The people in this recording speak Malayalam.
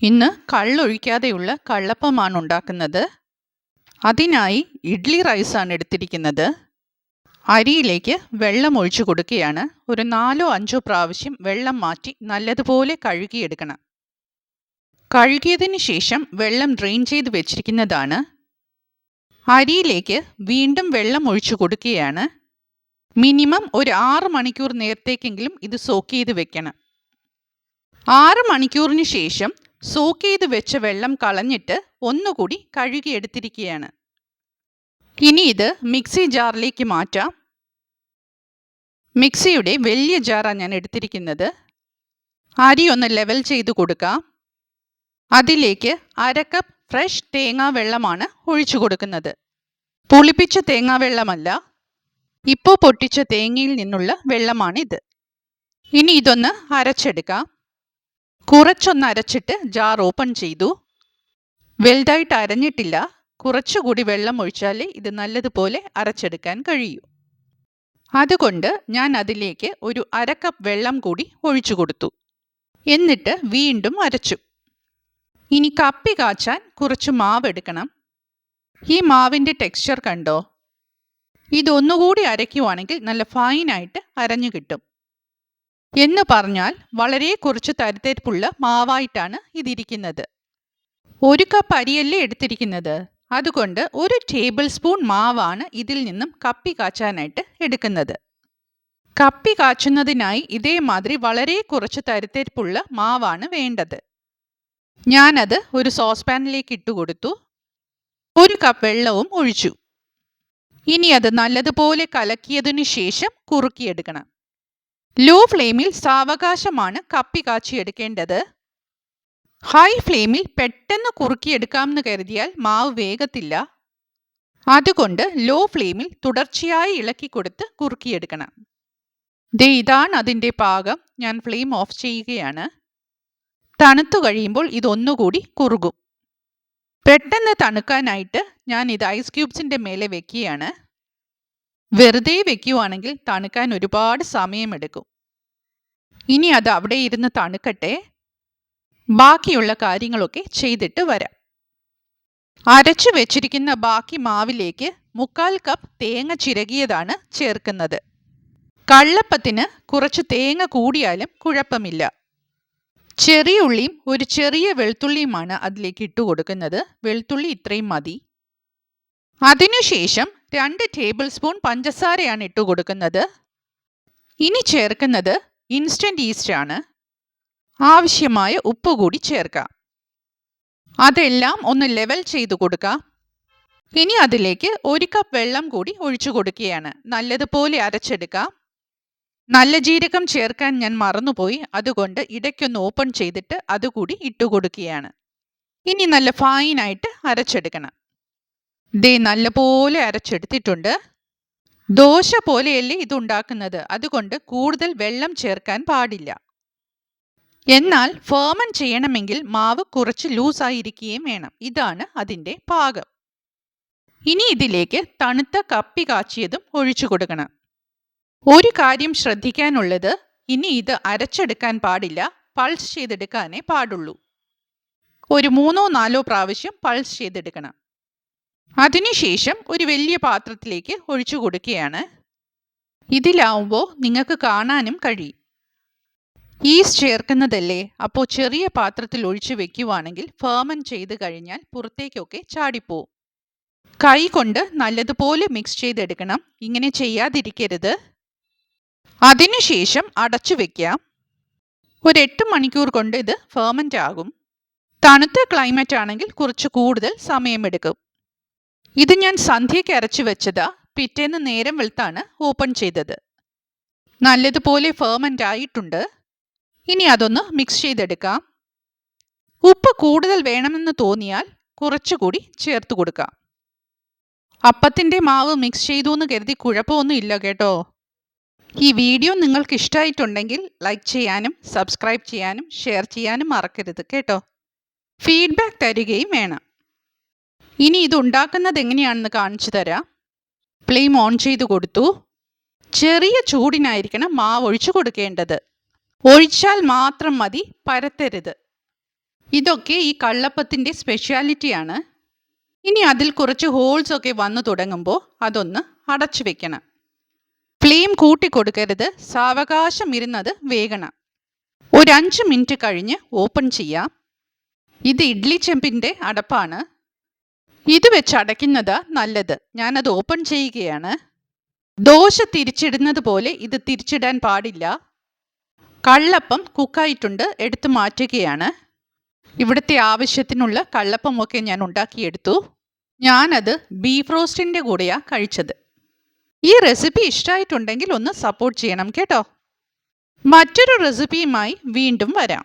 ഇന്ന് കള്ളൊഴിക്കാതെയുള്ള കള്ളപ്പമാണ് ഉണ്ടാക്കുന്നത്. അതിനായി ഇഡ്ലി റൈസാണ് എടുത്തിരിക്കുന്നത്. അരിയിലേക്ക് വെള്ളം ഒഴിച്ചു കൊടുക്കുകയാണ്. ഒരു 4-5 പ്രാവശ്യം വെള്ളം മാറ്റി നല്ലതുപോലെ കഴുകിയെടുക്കണം. കഴുകിയതിന് ശേഷം വെള്ളം ഡ്രെയിൻ ചെയ്ത് വെച്ചിരിക്കുന്നതാണ്. അരിയിലേക്ക് വീണ്ടും വെള്ളം ഒഴിച്ചു കൊടുക്കുകയാണ്. മിനിമം ഒരു 6 മണിക്കൂർ നേരത്തേക്കെങ്കിലും ഇത് സോക്ക് ചെയ്ത് വെക്കണം. 6 മണിക്കൂറിന് ശേഷം സോക്ക് ചെയ്ത് വെച്ച വെള്ളം കളഞ്ഞിട്ട് ഒന്നുകൂടി കഴുകിയെടുത്തിരിക്കുകയാണ്. ഇനി ഇത് മിക്സി ജാറിലേക്ക് മാറ്റാം. മിക്സിയുടെ വലിയ ജാറാണ് ഞാൻ എടുത്തിരിക്കുന്നത്. അരി ഒന്ന് ലെവൽ ചെയ്ത് കൊടുക്കാം. അതിലേക്ക് 1/2 കപ്പ് ഫ്രഷ് തേങ്ങാ വെള്ളമാണ് ഒഴിച്ചു കൊടുക്കുന്നത്. പുളിപ്പിച്ച തേങ്ങാ വെള്ളമല്ല, ഇപ്പോൾ പൊട്ടിച്ച തേങ്ങയിൽ നിന്നുള്ള വെള്ളമാണിത്. ഇനി ഇതൊന്ന് അരച്ചെടുക്കാം. കുറച്ചൊന്ന് അരച്ചിട്ട് ജാർ ഓപ്പൺ ചെയ്തു. വലുതായിട്ട് അരഞ്ഞിട്ടില്ല. കുറച്ചുകൂടി വെള്ളം ഒഴിച്ചാലേ ഇത് നല്ലതുപോലെ അരച്ചെടുക്കാൻ കഴിയൂ. അതുകൊണ്ട് ഞാൻ അതിലേക്ക് ഒരു 1/2 കപ്പ് വെള്ളം കൂടി ഒഴിച്ചു കൊടുത്തു. എന്നിട്ട് വീണ്ടും അരച്ചു. ഇനി കപ്പി കാച്ചാൻ കുറച്ച് മാവ് എടുക്കണം. ഈ മാവിൻ്റെ ടെക്സ്ചർ കണ്ടോ? ഇതൊന്നുകൂടി അരയ്ക്കുവാണെങ്കിൽ നല്ല ഫൈനായിട്ട് അരഞ്ഞു കിട്ടും. എന്ന് പറഞ്ഞാൽ വളരെ കുറച്ച് തരിതരിപ്പുള്ള മാവായിട്ടാണ് ഇതിരിക്കുന്നത്. 1 കപ്പ് അരിയല്ലേ എടുത്തിരിക്കുന്നത്. അതുകൊണ്ട് 1 ടേബിൾ സ്പൂൺ മാവാണ് ഇതിൽ നിന്നും കപ്പി കാച്ചാനായിട്ട് എടുക്കുന്നത്. കപ്പി കാച്ചുന്നതിനായി ഇതേമാതിരി വളരെ കുറച്ച് തരിതരിപ്പുള്ള മാവാണ് വേണ്ടത്. ഞാനത് ഒരു സോസ് പാനിലേക്ക് ഇട്ടുകൊടുത്തു. 1 കപ്പ് വെള്ളവും ഒഴിച്ചു. ഇനി അത് നല്ലതുപോലെ കലക്കിയതിനു ശേഷം കുറുക്കിയെടുക്കണം. ലോ ഫ്ലെയിമിൽ സാവകാശമാണ് കപ്പി കാച്ചിയെടുക്കേണ്ടത്. ഹൈ ഫ്ലെയിമിൽ പെട്ടെന്ന് കുറുക്കിയെടുക്കാമെന്ന് കരുതിയാൽ മാവ് വേഗത്തില്ല. അതുകൊണ്ട് ലോ ഫ്ലെയിമിൽ തുടർച്ചയായി ഇളക്കി കൊടുത്ത് കുറുക്കിയെടുക്കണം. ഇതാണ് അതിൻ്റെ പാകം. ഞാൻ ഫ്ലെയിം ഓഫ് ചെയ്യുകയാണ്. തണുത്തു കഴിയുമ്പോൾ ഇതൊന്നുകൂടി കുറുകും. പെട്ടെന്ന് തണുക്കാനായിട്ട് ഞാൻ ഇത് ഐസ് ക്യൂബ്സിൻ്റെ മേലെ വെക്കുകയാണ്. വെറുതെ വെക്കുകയാണെങ്കിൽ തണുക്കാൻ ഒരുപാട് സമയമെടുക്കും. ഇനി അത് അവിടെ ഇരുന്ന് തണുക്കട്ടെ. ബാക്കിയുള്ള കാര്യങ്ങളൊക്കെ ചെയ്തിട്ട് വരാം. അരച്ചു വെച്ചിരിക്കുന്ന ബാക്കി മാവിലേക്ക് 1/4 കപ്പ് തേങ്ങ ചിരകിയതാണ് ചേർക്കുന്നത്. കള്ളപ്പത്തിന് കുറച്ച് തേങ്ങ കൂടിയാലും കുഴപ്പമില്ല. ചെറിയ ഉള്ളിയും ഒരു ചെറിയ വെളുത്തുള്ളിയുമാണ് അതിലേക്ക് ഇട്ടു കൊടുക്കുന്നത്. വെളുത്തുള്ളി ഇത്രയും മതി. അതിനുശേഷം 2 ടേബിൾ സ്പൂൺ പഞ്ചസാരയാണ് ഇട്ടു കൊടുക്കുന്നത്. ഇനി ചേർക്കുന്നത് ഇൻസ്റ്റൻറ്റ് ഈസ്റ്റ് ആണ്. ആവശ്യമായ ഉപ്പ് കൂടി ചേർക്കാം. അതെല്ലാം ഒന്ന് ലെവൽ ചെയ്ത് കൊടുക്കാം. ഇനി അതിലേക്ക് 1 കപ്പ് വെള്ളം കൂടി ഒഴിച്ചു കൊടുക്കുകയാണ്. നല്ലതുപോലെ അരച്ചെടുക്കാം. നല്ല ജീരകം ചേർക്കാൻ ഞാൻ മറന്നുപോയി. അതുകൊണ്ട് ഇടയ്ക്കൊന്ന് ഓപ്പൺ ചെയ്തിട്ട് അതുകൂടി ഇട്ടുകൊടുക്കുകയാണ്. ഇനി നല്ല ഫൈനായിട്ട് അരച്ചെടുക്കണം. നല്ലപോലെ അരച്ചെടുത്തിട്ടുണ്ട്. ദോശ പോലെയല്ലേ ഇതുണ്ടാക്കുന്നത്. അതുകൊണ്ട് കൂടുതൽ വെള്ളം ചേർക്കാൻ പാടില്ല. എന്നാൽ ഫെർമെന്റ് ചെയ്യണമെങ്കിൽ മാവ് കുറച്ച് ലൂസായിരിക്കുകയും വേണം. ഇതാണ് അതിൻ്റെ പാകം. ഇനി ഇതിലേക്ക് തണുത്ത കപ്പി കാച്ചിയതും ഒഴിച്ചു കൊടുക്കണം. ഒരു കാര്യം ശ്രദ്ധിക്കാനുള്ളത്, ഇനി ഇത് അരച്ചെടുക്കാൻ പാടില്ല. പൾസ് ചെയ്തെടുക്കാനേ പാടുള്ളൂ. ഒരു 3-4 പ്രാവശ്യം പൾസ് ചെയ്തെടുക്കണം. അതിനുശേഷം ഒരു വലിയ പാത്രത്തിലേക്ക് ഒഴിച്ചു കൊടുക്കുകയാണ്. ഇതിലാവുമ്പോൾ നിങ്ങൾക്ക് കാണാനും കഴിയും. ഈസ്റ്റ് ചേർക്കുന്നതല്ലേ, അപ്പോൾ ചെറിയ പാത്രത്തിൽ ഒഴിച്ചു വെക്കുവാണെങ്കിൽ ഫെർമെന്റ് ചെയ്ത് കഴിഞ്ഞാൽ പുറത്തേക്കൊക്കെ ചാടിപ്പോവും. കൈ കൊണ്ട് നല്ലതുപോലെ മിക്സ് ചെയ്തെടുക്കണം. ഇങ്ങനെ ചെയ്യാതിരിക്കരുത്. അതിനുശേഷം അടച്ചു വെക്കാം. ഒരു 8 മണിക്കൂർ കൊണ്ട് ഇത് ഫെർമെന്റ് ആകും. തണുത്ത ക്ലൈമറ്റ് ആണെങ്കിൽ കുറച്ച് കൂടുതൽ സമയമെടുക്കും. ഇത് ഞാൻ സന്ധ്യയ്ക്ക് അരച്ചു വെച്ചതാ. പിറ്റേന്ന് നേരം വെളുത്താണ് ഓപ്പൺ ചെയ്തത്. നല്ലതുപോലെ ഫെർമെന്റ് ആയിട്ടുണ്ട്. ഇനി അതൊന്ന് മിക്സ് ചെയ്തെടുക്കാം. ഉപ്പ് കൂടുതൽ വേണമെന്ന് തോന്നിയാൽ കുറച്ചുകൂടി ചേർത്ത് കൊടുക്കാം. അപ്പത്തിൻ്റെ മാവ് മിക്സ് ചെയ്തു എന്ന് കരുതി കുഴപ്പമൊന്നും ഇല്ല കേട്ടോ. ഈ വീഡിയോ നിങ്ങൾക്ക് ഇഷ്ടമായിട്ടുണ്ടെങ്കിൽ ലൈക്ക് ചെയ്യാനും സബ്സ്ക്രൈബ് ചെയ്യാനും ഷെയർ ചെയ്യാനും മറക്കരുത് കേട്ടോ. ഫീഡ്ബാക്ക് തരികയും വേണം. ഇനി ഇത് ഉണ്ടാക്കുന്നത് എങ്ങനെയാണെന്ന് കാണിച്ചു തരാം. ഫ്ലെയിം ഓൺ ചെയ്ത് കൊടുത്തു. ചെറിയ ചൂടിനായിരിക്കണം മാവ് ഒഴിച്ചു കൊടുക്കേണ്ടത്. ഒഴിച്ചാൽ മാത്രം മതി, പരത്തരുത്. ഇതൊക്കെ ഈ കള്ളപ്പത്തിൻ്റെ സ്പെഷ്യാലിറ്റിയാണ്. ഇനി അതിൽ കുറച്ച് ഹോൾസ് ഒക്കെ വന്നു തുടങ്ങുമ്പോൾ അതൊന്ന് അടച്ചു വെക്കണം. ഫ്ലെയിം കൂട്ടി കൊടുക്കരുത്, സാവകാശം ഇരുന്നത് വേകണം. ഒരു 5 മിനിറ്റ് കഴിഞ്ഞ് ഓപ്പൺ ചെയ്യാം. ഇത് ഇഡ്ഡലി ചെമ്പിൻ്റെ അടപ്പാണ്. ഇത് വെച്ച് അടയ്ക്കുന്നത് നല്ലത്. ഞാനത് ഓപ്പൺ ചെയ്യുകയാണ്. ദോശ തിരിച്ചിടുന്നത് പോലെ ഇത് തിരിച്ചിടാൻ പാടില്ല. കള്ളപ്പം കുക്കായിട്ടുണ്ട്, എടുത്തു മാറ്റുകയാണ്. ഇവിടുത്തെ ആവശ്യത്തിനുള്ള കള്ളപ്പമൊക്കെ ഞാൻ ഉണ്ടാക്കിയെടുത്തു. ഞാനത് ബീഫ് റോസ്റ്റിൻ്റെ കൂടെയാണ് കഴിച്ചത്. ഈ റെസിപ്പി ഇഷ്ടമായിട്ടുണ്ടെങ്കിൽ ഒന്ന് സപ്പോർട്ട് ചെയ്യണം കേട്ടോ. മറ്റൊരു റെസിപ്പിയുമായി വീണ്ടും വരാം.